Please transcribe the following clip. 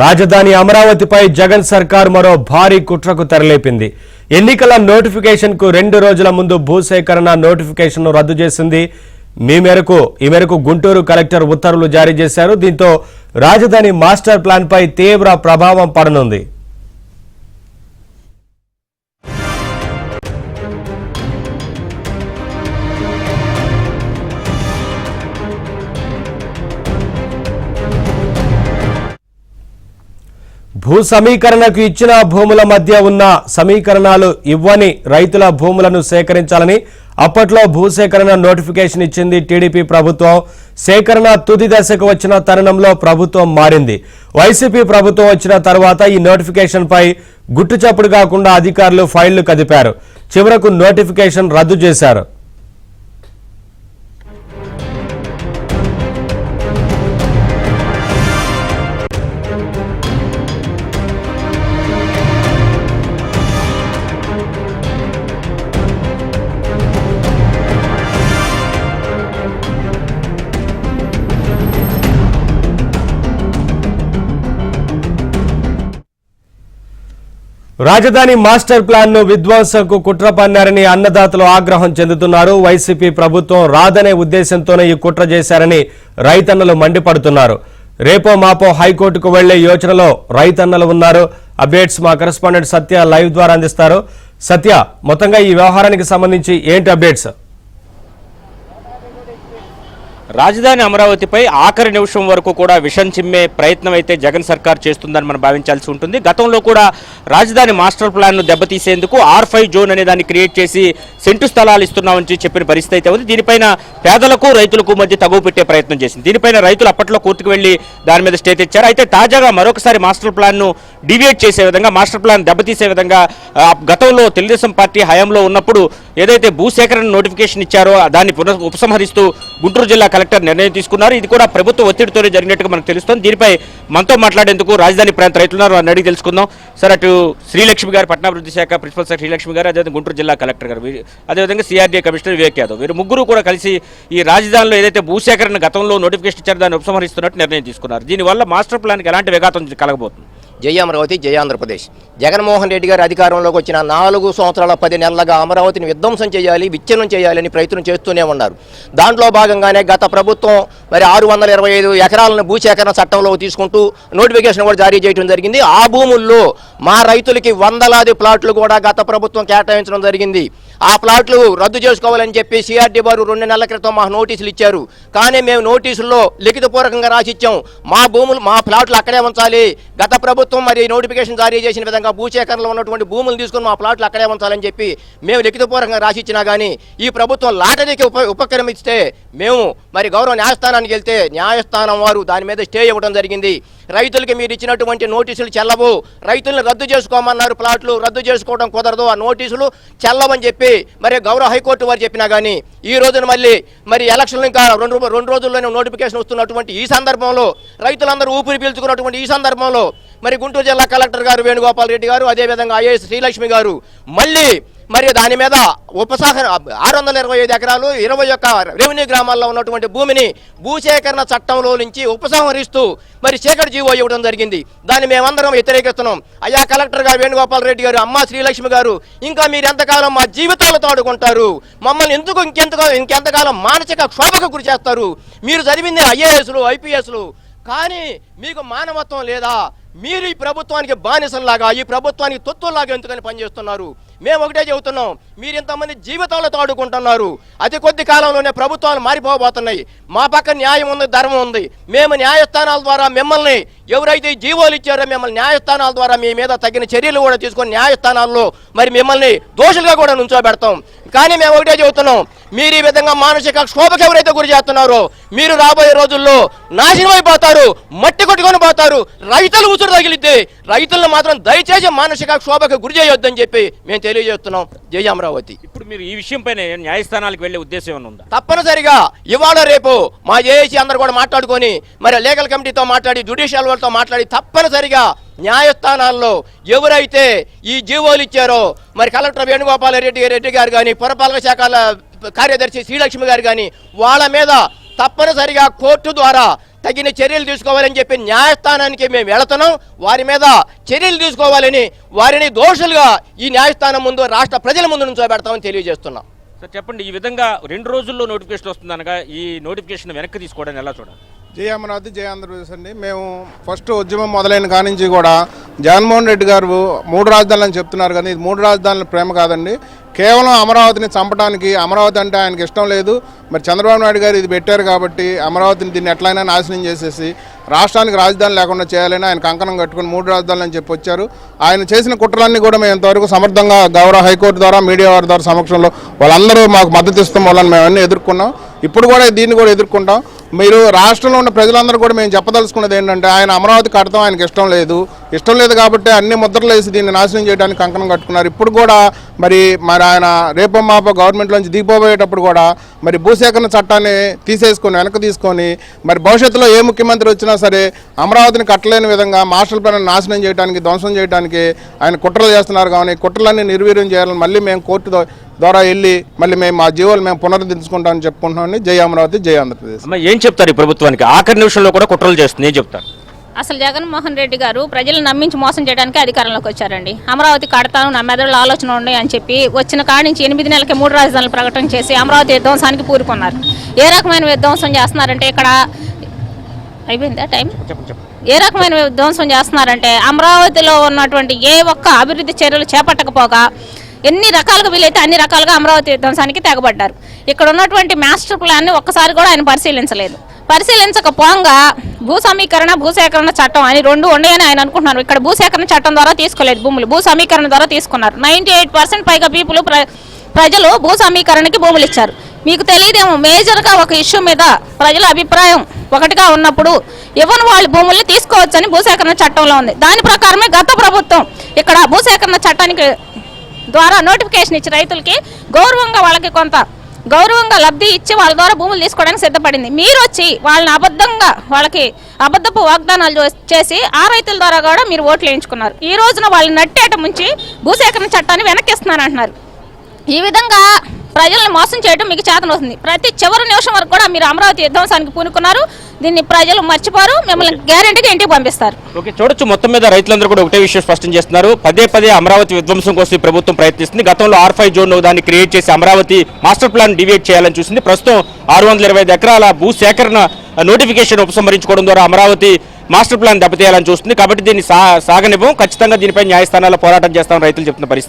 రాజధాని అమరావతిపై జగన్ సర్కార్ మరో భారీ కుట్రకు తెరలేపింది. ఎన్నికల నోటిఫికేషన్ కు 2 రోజుల ముందు భూసేకరణ నోటిఫికేషన్ ను రద్దు చేసింది. ఈ మేరకు గుంటూరు కలెక్టర్ ఉత్తర్వులు జారీ చేశారు. దీంతో రాజధాని మాస్టర్ ప్లాన్ పై తీవ్ర ప్రభావం పడనుంది. భూ సమీకరణకు ఇచ్చిన భూముల మధ్య ఉన్న సమీకరణాలు ఇవ్వని రైతుల భూములను సేకరించాలని అప్పట్లో భూసేకరణ నోటిఫికేషన్ ఇచ్చింది టీడీపీ ప్రభుత్వం. సేకరణ తుది దశకు వచ్చిన తరుణంలో ప్రభుత్వం మారింది. వైసీపీ ప్రభుత్వం వచ్చిన తర్వాత ఈ నోటిఫికేషన్ పై గుట్టుచప్పుడు కాకుండా అధికారులు ఫైళ్లు కదిపారు. చివరకు నోటిఫికేషన్ రద్దు చేశారు. రాజధాని మాస్టర్ ప్లాన్ ను విధ్వంసంకు కుట్ర పన్నారని అన్నదాతలు ఆగ్రహం చెందుతున్నారు. వైసీపీ ప్రభుత్వం రాదనే ఉద్దేశంతోనే ఈ కుట్ర చేశారని రైతన్నలు మండిపడుతున్నారు. రేపో మాపో హైకోర్టుకు వెళ్లే యోచనలో రైతన్నలు ఉన్నారు. అప్డేట్స్ మా కరెస్పాండెంట్ సత్య లైవ్ ద్వారా అందిస్తారు. సత్య, మొత్తంగా ఈ వ్యవహారానికి సంబంధించి ఏంటి అప్డేట్స్? రాజధాని అమరావతిపై ఆఖరి నిమిషం వరకు కూడా విషం చిమ్మే ప్రయత్నం అయితే జగన్ సర్కార్ చేస్తుందని మనం భావించాల్సి ఉంటుంది. గతంలో కూడా రాజధాని మాస్టర్ ప్లాన్ను దెబ్బతీసేందుకు R5 జోన్ అనే దాన్ని క్రియేట్ చేసి సెంటు స్థలాలు ఇస్తున్నామని చెప్పిన పరిస్థితి అయితే ఉంది. దీనిపైన పేదలకు రైతులకు మధ్య తగువ పెట్టే ప్రయత్నం చేసింది. దీనిపైన రైతులు అప్పట్లో కోర్టుకు వెళ్లి దాని మీద స్టే తెచ్చారు. అయితే తాజాగా మరొకసారి మాస్టర్ ప్లాన్ను డివియేట్ చేసే విధంగా, మాస్టర్ ప్లాన్ దెబ్బతీసే విధంగా గతంలో తెలుగుదేశం పార్టీ హయాంలో ఉన్నప్పుడు ఏదైతే భూసేకరణ నోటిఫికేషన్ ఇచ్చారో దాన్ని ఉపసంహరిస్తూ గుంటూరు జిల్లా కలెక్టర్ నిర్ణయం తీసుకున్నారు. ఇది కూడా ప్రభుత్వ ఒత్తిడితోనే జరిగినట్టుగా మనకు తెలుస్తుంది. దీనిపై మనతో మాట్లాడేందుకు రాజధాని ప్రాంత రైతులున్నారు, వారిని అడిగి తెలుసుకుందాం. సార్, అటు శ్రీలక్ష్మి గారు, పట్టణాభివృద్ధి శాఖ ప్రిన్సిపల్ సెక్రటరీ శ్రీలక్ష్మి గారు, అదేవిధంగా గుంటూరు జిల్లా కలెక్టర్ గారు, అదేవిధంగా CRDA కమిషనర్ వివేక్ యాదవ్, వీరు ముగ్గురు కూడా కలిసి ఈ రాజధానిలో ఏదైతే భూసేకరణ గతంలో నోటిఫికేషన్ ఇచ్చారో దాన్ని ఉపసంహరిస్తున్నట్టు నిర్ణయం తీసుకున్నారు. దీనివల్ల మాస్టర్ ప్లాన్కి ఎలాంటి విఘాతం కలగబోతుంది? జై అమరావతి, జై ఆంధ్రప్రదేశ్. జగన్మోహన్ రెడ్డి గారు అధికారంలోకి వచ్చిన 4 సంవత్సరాల 10 నెలలుగా అమరావతిని విధ్వంసం చేయాలి, విచ్ఛిన్నం చేయాలని ప్రయత్నం చేస్తూనే ఉన్నారు. దాంట్లో భాగంగానే గత ప్రభుత్వం 625 ఎకరాలను భూసేకరణ చట్టంలో తీసుకుంటూ నోటిఫికేషన్ కూడా జారీ చేయడం జరిగింది. ఆ భూముల్లో మా రైతులకి వందలాది ప్లాట్లు కూడా గత ప్రభుత్వం కేటాయించడం జరిగింది. ఆ ప్లాట్లు రద్దు చేసుకోవాలని చెప్పి CRDA వారు 2 నెలల క్రితం మాకు నోటీసులు ఇచ్చారు. కానీ మేము నోటీసుల్లో లిఖితపూర్వకంగా రాసిచ్చాం, మా భూములు, మా ప్లాట్లు అక్కడే ఉంచాలి. గత ప్రభుత్వం నోటిఫికేషన్ జారీ చేసిన విధంగా భూసేకరణలో ఉన్నటువంటి భూములు తీసుకుని మా ప్లాట్లు అక్కడే ఉంచాలని చెప్పి మేము లిఖితపూర్వకంగా రాసిచ్చినా కానీ ఈ ప్రభుత్వం లాటరీకి ఉపక్రమిస్తే మేము గౌరవ న్యాయస్థానానికి వెళ్తే న్యాయస్థానం వారు దాని మీద స్టే ఇవ్వడం జరిగింది. రైతులకి మీరు ఇచ్చినటువంటి నోటీసులు చెల్లవు, రైతులను రద్దు చేసుకోమన్నారు, ప్లాట్లు రద్దు చేసుకోవడం కుదరదు, ఆ నోటీసులు చెల్లవని చెప్పి గౌరవ హైకోర్టు వారు చెప్పినా కానీ ఈ రోజున మళ్ళీ ఎలక్షన్లు ఇంకా రెండు రోజుల్లోనే నోటిఫికేషన్ వస్తున్నటువంటి ఈ సందర్భంలో రైతులందరూ ఊపిరి పీల్చుకున్నటువంటి ఈ సందర్భంలో గుంటూరు జిల్లా కలెక్టర్ గారు వేణుగోపాల్ రెడ్డి గారు, అదేవిధంగా IAS శ్రీలక్ష్మి గారు మళ్ళీ దాని మీద 625 ఎకరాలు 21 రెవెన్యూ గ్రామాల్లో ఉన్నటువంటి భూమిని భూసేకరణ చట్టంలో నుంచి ఉపసంహరిస్తూ చీకటి జీవో ఇవ్వడం జరిగింది. దాన్ని మేమందరం వ్యతిరేకిస్తున్నాం. అయ్యా కలెక్టర్ గారు వేణుగోపాల్ రెడ్డి గారు, అమ్మ శ్రీలక్ష్మి గారు, ఇంకా మీరు ఎంతకాలం మా జీవితాలతో ఆడుకుంటారు? మమ్మల్ని ఎందుకు ఇంకెంతకాలం మానసిక క్షోభకు గురి చేస్తారు? మీరు చదివింది IASలు, IPSలు, కానీ మీకు మానవత్వం లేదా? మీరు ఈ ప్రభుత్వానికి బానిసల్లాగా, ఈ ప్రభుత్వానికి తొత్తుల్లాగా ఎందుకని పనిచేస్తున్నారు? మేము ఒకటే చెబుతున్నాం, మీరు ఇంతమంది జీవితాలతో ఆడుకుంటున్నారు. అతి కొద్ది కాలంలోనే ప్రభుత్వాలు మారిపోబోతున్నాయి. మా పక్క న్యాయం ఉంది, ధర్మం ఉంది. మేము న్యాయస్థానాల ద్వారా మిమ్మల్ని ఎవరైతే జీవోలు ఇచ్చారో మిమ్మల్ని న్యాయస్థానాల ద్వారా మీ మీద తగిన చర్యలు కూడా తీసుకొని న్యాయస్థానాల్లో మిమ్మల్ని దోషులుగా కూడా నుంచోబెడతాం. కానీ మేము ఒకటే చెబుతున్నాం, మీరు ఈ విధంగా మానసిక క్షోభకు ఎవరైతే గురి చేస్తున్నారో మీరు రాబోయే రోజుల్లో నాశనం అయిపోతారు, మట్టి కొట్టుకొని పోతారు. రైతులు ఉసురు తగిలిద్ది, రైతులను మాత్రం దయచేసి మానసిక క్షోభకు గురి చేయొద్దని చెప్పి మేము తెలియజేస్తున్నాం. జై అమరావతి. ఇప్పుడు మీరు ఈ విషయంపై న్యాయస్థానాలకు వెళ్లే ఉద్దేశం ఏమైనా ఉందా? తప్పనిసరిగా ఇవాళ రేపు మా JAC అందరూ కూడా మాట్లాడుకొని లీగల్ కమిటీతో మాట్లాడి, జ్యుడిషియల్ వాళ్ళతో మాట్లాడి తప్పనిసరిగా న్యాయస్థానాల్లో ఎవరైతే ఈ జీవోలు ఇచ్చారో కలెక్టర్ వేణుగోపాల్ రెడ్డి గారు కానీ, పురపాలక శాఖ కార్యదర్శి శ్రీలక్ష్మి గారు కానీ వాళ్ళ మీద తప్పనిసరిగా కోర్టు ద్వారా తగిన చర్యలు తీసుకోవాలని చెప్పి న్యాయస్థానానికి మేము వెళుతున్నాం. వారి మీద చర్యలు తీసుకోవాలని, వారిని దోషులుగా ఈ న్యాయస్థానం ముందు, రాష్ట్ర ప్రజల ముందు నుంచోబెడతామని తెలియజేస్తున్నాం. సార్ చెప్పండి, ఈ విధంగా 2 రోజుల్లో నోటిఫికేషన్ వస్తుందనగా ఈ నోటిఫికేషన్ వెనక్కి తీసుకోవడానికి ఎలా చూడాలి? జై అమరావతి, జై ఆంధ్రప్రదేశ్ అండి. మేము ఫస్ట్ ఉద్యమం మొదలైన కానించి కూడా జగన్మోహన్ రెడ్డి గారు 3 రాజధానులని చెప్తున్నారు, కానీ ఇది 3 రాజధానుల ప్రేమ కాదండి. కేవలం అమరావతిని చంపడానికి, అమరావతి అంటే ఆయనకి ఇష్టం లేదు. మరి చంద్రబాబు నాయుడు గారు ఇది పెట్టారు కాబట్టి అమరావతిని దీన్ని ఎట్లయినా నాశనం చేసేసి రాష్ట్రానికి రాజధాని లేకుండా చేయాలని ఆయన కంకణం కట్టుకుని 3 రాజధానులు అని చెప్పి వచ్చారు. ఆయన చేసిన కుట్రలన్నీ కూడా మేము ఇంతవరకు సమర్థంగా గౌరవ హైకోర్టు ద్వారా, మీడియా వారి ద్వారా సమక్షంలో వాళ్ళందరూ మాకు మద్దతు ఇస్తాం వల్ల మేము అన్నీ ఎదుర్కొన్నాం. ఇప్పుడు కూడా దీన్ని కూడా ఎదుర్కొంటాం. మీరు రాష్ట్రంలో ఉన్న ప్రజలందరూ కూడా మేము చెప్పదలుచుకున్నది ఏంటంటే, ఆయన అమరావతి కడతాం ఆయనకి ఇష్టం లేదు కాబట్టి అన్ని ముద్రలు వేసి దీన్ని నాశనం చేయడానికి కంకణం కట్టుకున్నారు. ఇప్పుడు కూడా మరి ఆయన రేపో మాపో గవర్నమెంట్లోంచి దిగిపోయేటప్పుడు కూడా మరి భూసేకరణ చట్టాన్ని వెనక్కి తీసుకొని మరి భవిష్యత్తులో ఏ ముఖ్యమంత్రి వచ్చినా సరే అమరావతిని కట్టలేని విధంగా మాస్టర్ ప్లాన్ నాశనం చేయడానికి, ధ్వంసం చేయడానికి ఆయన కుట్రలు చేస్తున్నారు. కానీ కుట్రలన్నీ నిర్వీర్యం చేయాలని మళ్ళీ మేము కోర్టు ద్వారా వెళ్ళి మళ్ళీ మేము మా జీవోలు మేము పునరుద్ధరించుకుంటామని చెప్పుకుంటున్నాం. జై అమరావతి, జై ఆంధ్రప్రదేశ్. ఏం చెప్తారు ఈ ప్రభుత్వానికి? ఆఖరి నిమిషంలో కూడా కుట్రలు చేస్తుంది, ఏం చెప్తారు? అసలు జగన్మోహన్ రెడ్డి గారు ప్రజలను నమ్మించి మోసం చేయడానికి అధికారంలోకి వచ్చారండి. అమరావతి కడతాను, నా మెదడులో ఆలోచన ఉన్నాయి అని చెప్పి వచ్చిన కాడి నుంచి 8 నెలలకి 3 రాజధానులు ప్రకటన చేసి అమరావతి విధ్వంసానికి పూరుకున్నారు. ఏ రకమైన విధ్వంసం చేస్తున్నారంటే, ఇక్కడ అయిపోయిందా టైం? ఏ రకమైన విధ్వంసం చేస్తున్నారంటే, అమరావతిలో ఉన్నటువంటి ఏ ఒక్క అభివృద్ధి చర్యలు చేపట్టకపోగా ఎన్ని రకాలుగా వీలైతే అన్ని రకాలుగా అమరావతి విధ్వంసానికి తెగబడ్డారు. ఇక్కడ ఉన్నటువంటి మాస్టర్ ప్లాన్ని ఒక్కసారి కూడా ఆయన పరిశీలించకపోగా భూ సేకరణ చట్టం అని 2 ఉన్నాయని ఆయన అనుకుంటున్నారు. ఇక్కడ భూసేకరణ చట్టం ద్వారా తీసుకోలేదు, భూ సమీకరణ ద్వారా తీసుకున్నారు. 98% పైగా ప్రజలు భూ సమీకరణకి భూములు ఇచ్చారు. మీకు తెలియదేమో, మేజర్గా ఒక ఇష్యూ మీద ప్రజల అభిప్రాయం ఒకటిగా ఉన్నప్పుడు ఇవ్వని వాళ్ళ భూముల్ని తీసుకోవచ్చని భూసేకరణ చట్టంలో ఉంది. దాని ప్రకారమే గత ప్రభుత్వం ఇక్కడ భూసేకరణ చట్టానికి ద్వారా నోటిఫికేషన్ ఇచ్చి రైతులకి వాళ్ళకి కొంత గౌరవంగా లబ్ధి ఇచ్చి వాళ్ళ ద్వారా భూములు తీసుకోవడానికి సిద్ధపడింది. మీరు వచ్చి వాళ్ళకి అబద్ధపు వాగ్దానాలు చేసి ఆ రైతుల ద్వారా కూడా మీరు ఓట్లు వేయించుకున్నారు. ఈ రోజున వాళ్ళని నట్టేట ముంచి భూసేకరణ చట్టాన్ని వెనక్కిస్తున్నానంటున్నారు. ఈ విధంగా ప్రజలను మోసం చేయడం మీకు చేతనవుతుంది. ప్రతి చివరి నిమిషం వరకు కూడా మీరు అమరావతి విధ్వంసానికి పూనుకున్నారు. దీన్ని ప్రజలు మర్చిపోరు, మిమ్మల్ని గ్యారెంటీగా ఇంటికి పంపిస్తారు. ఓకే, చూడొచ్చు మొత్తం మీద రైతులందరూ కూడా ఒకటే విషయం స్పష్టం చేస్తున్నారు. పదే అమరావతి విధ్వంసం కోసం ఈ ప్రభుత్వం ప్రయత్నిస్తుంది. గతంలో R5 జోన్ దాన్ని క్రియేట్ చేసి అమరావతి మాస్టర్ ప్లాన్ డివియేట్ చేయాలని చూసింది. ప్రస్తుతం 625 ఎకరాల భూ సేకరణ నోటిఫికేషన్ ఉపసంహరించుకోవడం ద్వారా అమరావతి మాస్టర్ ప్లాన్ దెబ్బతీయాలని చూస్తుంది. కాబట్టి దీన్ని సాగనివ్వం, ఖచ్చితంగా దీనిపై న్యాయస్థానాల్లో పోరాటం చేస్తామని రైతులు చెప్తున్న పరిస్థితి.